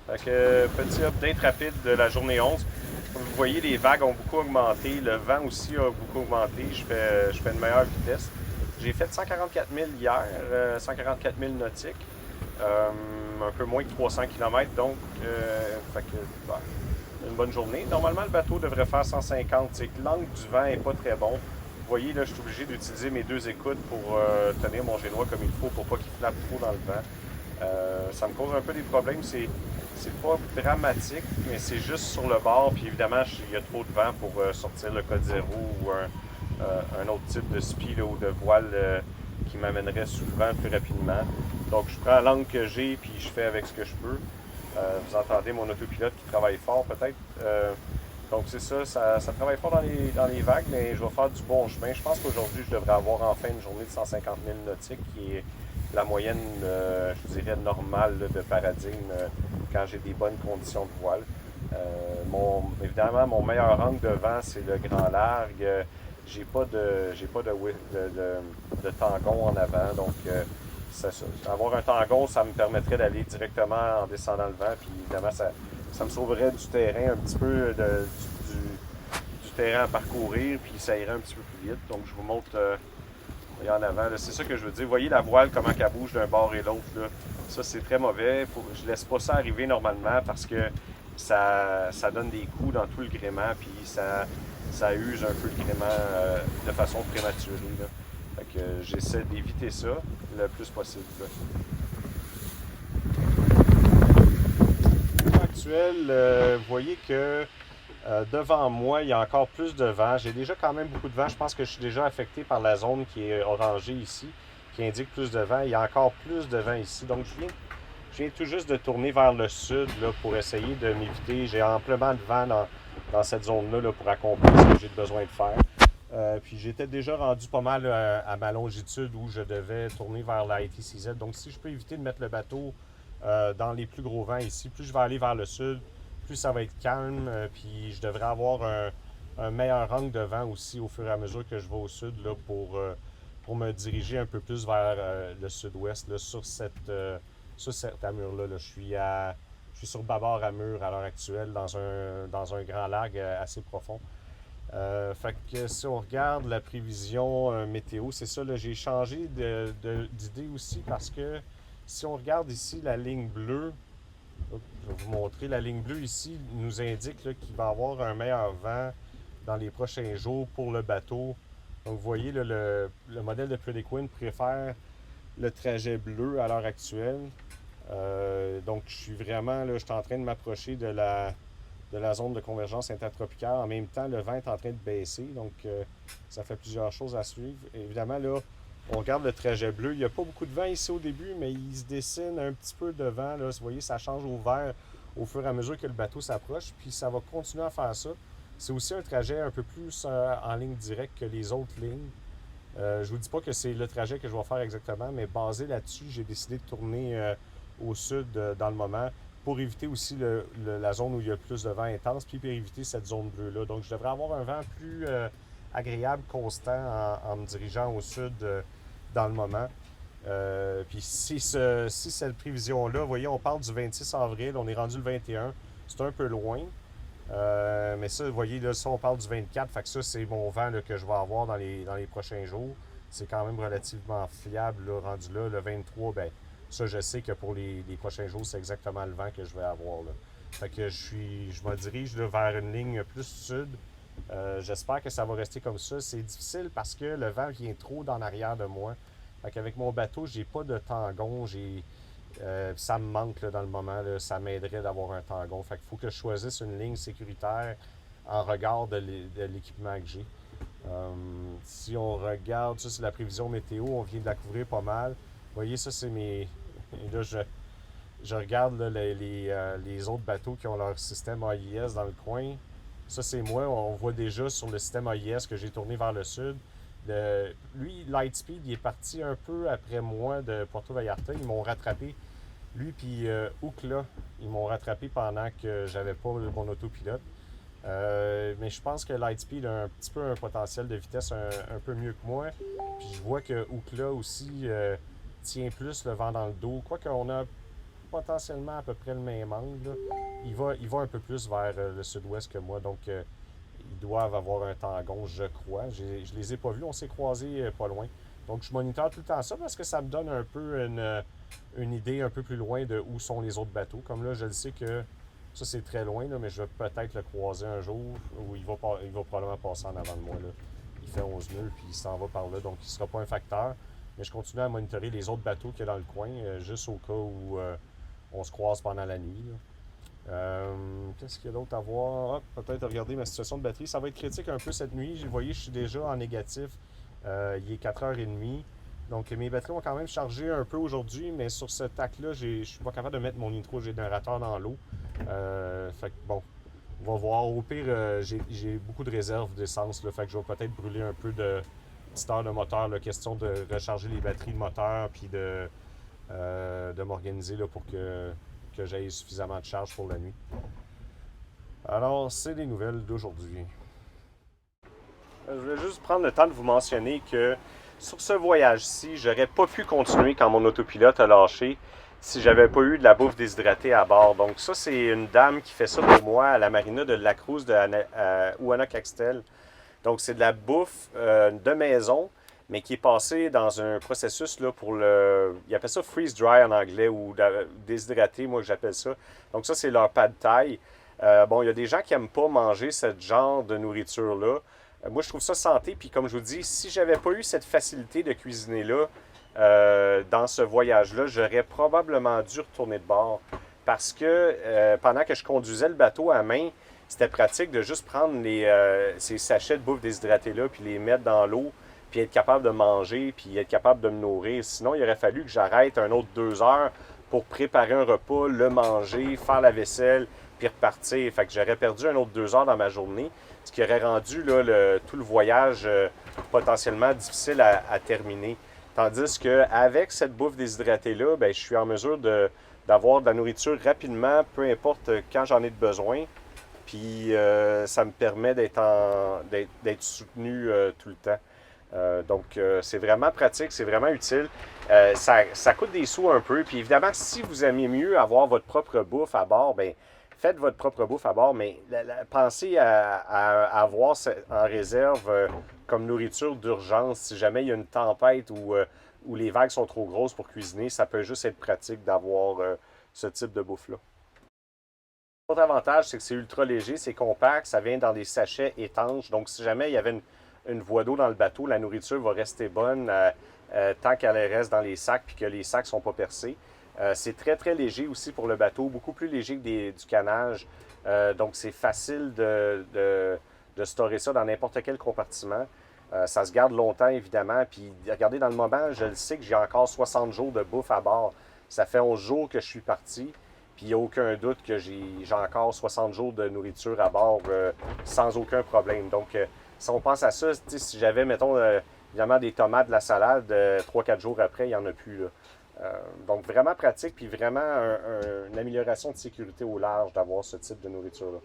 Fait que, petit update rapide de la journée 11. Comme vous voyez, les vagues ont beaucoup augmenté. Le vent aussi a beaucoup augmenté. Je fais une meilleure vitesse. J'ai fait 144 000 hier, 144 000 nautiques. Un peu moins de 300 km, donc fait que, bah, une bonne journée. Normalement, le bateau devrait faire 150. C'est que l'angle du vent est pas très bon. Vous voyez, là, je suis obligé d'utiliser mes deux écoutes pour tenir mon génois comme il faut pour pas qu'il flappe trop dans le vent. Ça me cause un peu des problèmes. C'est pas dramatique, mais c'est juste sur le bord. Puis évidemment, il y a trop de vent pour sortir le code zéro ou un autre type de spi là, ou de voile qui m'amènerait sous le vent plus rapidement. Donc, je prends l'angle que j'ai puis je fais avec ce que je peux. Vous entendez mon autopilote qui travaille fort peut-être. Donc c'est ça, ça travaille fort dans les vagues, mais je vais faire du bon chemin. Je pense qu'aujourd'hui, je devrais avoir enfin une journée de 150 000 nautiques, qui est la moyenne, je dirais, normale là, de paradigme quand j'ai des bonnes conditions de voile. Évidemment, mon meilleur angle de vent, c'est le grand largue. J'ai pas de tangon en avant, donc avoir un tangon, ça me permettrait d'aller directement en descendant le vent, puis évidemment, ça me sauverait du terrain un petit peu, du terrain à parcourir, puis ça irait un petit peu plus vite. Donc, je vous montre en avant. C'est ça que je veux dire. Vous voyez la voile, comment elle bouge d'un bord et l'autre. Là. Ça, c'est très mauvais. Je laisse pas ça arriver normalement parce que ça donne des coups dans tout le gréement, puis ça use un peu le gréement de façon prématurée. Là. Fait que j'essaie d'éviter ça le plus possible. Là. Actuel, vous voyez que devant moi, il y a encore plus de vent. J'ai déjà quand même beaucoup de vent. Je pense que je suis déjà affecté par la zone qui est orangée ici, qui indique plus de vent. Il y a encore plus de vent ici. Donc, je viens tout juste de tourner vers le sud là, pour essayer de m'éviter. J'ai amplement de vent dans cette zone-là là, pour accomplir ce que j'ai besoin de faire. Puis j'étais déjà rendu pas mal à ma longitude où je devais tourner vers la ITCZ. Donc si je peux éviter de mettre le bateau dans les plus gros vents ici, plus je vais aller vers le sud, plus ça va être calme. Puis je devrais avoir un meilleur angle de vent aussi au fur et à mesure que je vais au sud là, pour me diriger un peu plus vers le sud-ouest là, sur cette amure-là. Là. Je suis sur bâbord amure à l'heure actuelle dans un grand lac assez profond. Fait que si on regarde la prévision météo, c'est ça, là, j'ai changé d'idée aussi parce que si on regarde ici la ligne bleue, je vais vous montrer, la ligne bleue ici nous indique là, qu'il va y avoir un meilleur vent dans les prochains jours pour le bateau. Donc vous voyez, là, le modèle de Predict Wind préfère le trajet bleu à l'heure actuelle. Donc je suis vraiment, là, je suis en train de m'approcher de la zone de convergence intertropicale. En même temps, le vent est en train de baisser, donc ça fait plusieurs choses à suivre. Évidemment, là, on regarde le trajet bleu. Il n'y a pas beaucoup de vent ici au début, mais il se dessine un petit peu de vent. Là. Vous voyez, ça change au vert au fur et à mesure que le bateau s'approche, puis ça va continuer à faire ça. C'est aussi un trajet un peu plus en ligne directe que les autres lignes. Je ne vous dis pas que c'est le trajet que je vais faire exactement, mais basé là-dessus, j'ai décidé de tourner au sud dans le moment pour éviter aussi la zone où il y a le plus de vent intense, puis pour éviter cette zone bleue-là. Donc, je devrais avoir un vent plus agréable, constant, en me dirigeant au sud dans le moment. Puis si cette prévision-là, vous voyez, on parle du 26 avril, on est rendu le 21, c'est un peu loin. Mais ça, vous voyez, là, ça, on parle du 24, fait que ça, c'est mon vent là, que je vais avoir dans les prochains jours. C'est quand même relativement fiable, là, rendu là. Le 23, ben, ça, je sais que pour les prochains jours, c'est exactement le vent que je vais avoir. Là. Fait que je me dirige là, vers une ligne plus sud. J'espère que ça va rester comme ça. C'est difficile parce que le vent vient trop d'en arrière de moi. Fait qu'avec mon bateau, j'ai pas de tangon. Ça me manque là, dans le moment. Là, ça m'aiderait d'avoir un tangon. Fait qu'il faut que je choisisse une ligne sécuritaire en regard de l'équipement que j'ai. Si on regarde, ça c'est la prévision météo, on vient de la couvrir pas mal. Vous voyez, ça c'est mes. Et là, je regarde là, les autres bateaux qui ont leur système AIS dans le coin. Ça c'est moi, on voit déjà sur le système AIS que j'ai tourné vers le sud. Lui, Lightspeed, il est parti un peu après moi de Puerto Vallarta. Ils m'ont rattrapé. Lui puis Ookla, ils m'ont rattrapé pendant que j'avais pas mon autopilote. Mais je pense que Lightspeed a un petit peu un potentiel de vitesse un peu mieux que moi. Puis je vois que Ookla aussi tient plus le vent dans le dos. Quoique on a potentiellement à peu près le même angle. Là. Il va un peu plus vers le sud-ouest que moi, donc ils doivent avoir un tangon, je crois. Je les ai pas vus, on s'est croisés pas loin. Donc je moniteur tout le temps ça parce que ça me donne un peu une idée un peu plus loin de où sont les autres bateaux. Comme là, je le sais que ça c'est très loin, là, mais je vais peut-être le croiser un jour où il va probablement passer en avant de moi. Là. Il fait 11 nœuds puis il s'en va par là, donc il ne sera pas un facteur. Mais je continue à monitorer les autres bateaux qu'il y a dans le coin, juste au cas où on se croise pendant la nuit. Qu'est-ce qu'il y a d'autre à voir? Ah, peut-être regarder ma situation de batterie. Ça va être critique un peu cette nuit. Vous voyez, je suis déjà en négatif. Il est 4h30. Donc mes batteries ont quand même chargé un peu aujourd'hui, mais sur ce tac-là, je suis pas capable de mettre mon nitro-générateur dans l'eau. Fait que bon, on va voir. Au pire, j'ai beaucoup de réserves d'essence. Fait que je vais peut-être brûler un peu de petite heure de moteur. Là, question de recharger les batteries de moteur puis de m'organiser là, pour que j'aie suffisamment de charge pour la nuit. Alors, c'est les nouvelles d'aujourd'hui. Je voulais juste prendre le temps de vous mentionner que sur ce voyage-ci, j'aurais pas pu continuer quand mon autopilote a lâché si j'avais pas eu de la bouffe déshydratée à bord. Donc ça, c'est une dame qui fait ça pour moi à la marina de La Cruz de Ouana-Caxtel. Donc c'est de la bouffe de maison, mais qui est passée dans un processus là, pour le... Ils appellent ça freeze-dry en anglais ou déshydraté, moi que j'appelle ça. Donc ça, c'est leur pad thai. Bon, il y a des gens qui n'aiment pas manger ce genre de nourriture-là. Moi, je trouve ça santé. Puis comme je vous dis, si j'avais pas eu cette facilité de cuisiner-là dans ce voyage-là, j'aurais probablement dû retourner de bord. Parce que pendant que je conduisais le bateau à main, c'était pratique de juste prendre ces sachets de bouffe déshydratée-là, puis les mettre dans l'eau, puis être capable de manger, puis être capable de me nourrir. Sinon, il aurait fallu que j'arrête un autre 2 heures pour préparer un repas, le manger, faire la vaisselle, puis repartir. Fait que j'aurais perdu un autre 2 heures dans ma journée, ce qui aurait rendu là, tout le voyage potentiellement difficile à terminer. Tandis qu'avec cette bouffe déshydratée-là, ben, je suis en mesure d'avoir de la nourriture rapidement, peu importe quand j'en ai besoin. Puis ça me permet d'être soutenu tout le temps. Donc, c'est vraiment pratique, c'est vraiment utile. Ça coûte des sous un peu. Puis évidemment, si vous aimez mieux avoir votre propre bouffe à bord, bien, faites votre propre bouffe à bord, mais pensez à avoir en réserve comme nourriture d'urgence. Si jamais il y a une tempête ou les vagues sont trop grosses pour cuisiner, ça peut juste être pratique d'avoir ce type de bouffe-là. L'autre avantage, c'est que c'est ultra léger, c'est compact, ça vient dans des sachets étanches. Donc, si jamais il y avait une voie d'eau dans le bateau, la nourriture va rester bonne tant qu'elle reste dans les sacs et que les sacs ne sont pas percés. C'est très, très léger aussi pour le bateau, beaucoup plus léger que du canage. Donc, c'est facile de storer ça dans n'importe quel compartiment. Ça se garde longtemps, évidemment. Puis, regardez, dans le moment, je le sais que j'ai encore 60 jours de bouffe à bord. Ça fait 11 jours que je suis parti. Puis il n'y a aucun doute que j'ai encore 60 jours de nourriture à bord sans aucun problème. Donc, si on pense à ça, si j'avais, mettons, évidemment des tomates, de la salade, 3-4 jours après, il n'y en a plus. Là. Donc, vraiment pratique, puis vraiment une amélioration de sécurité au large d'avoir ce type de nourriture-là.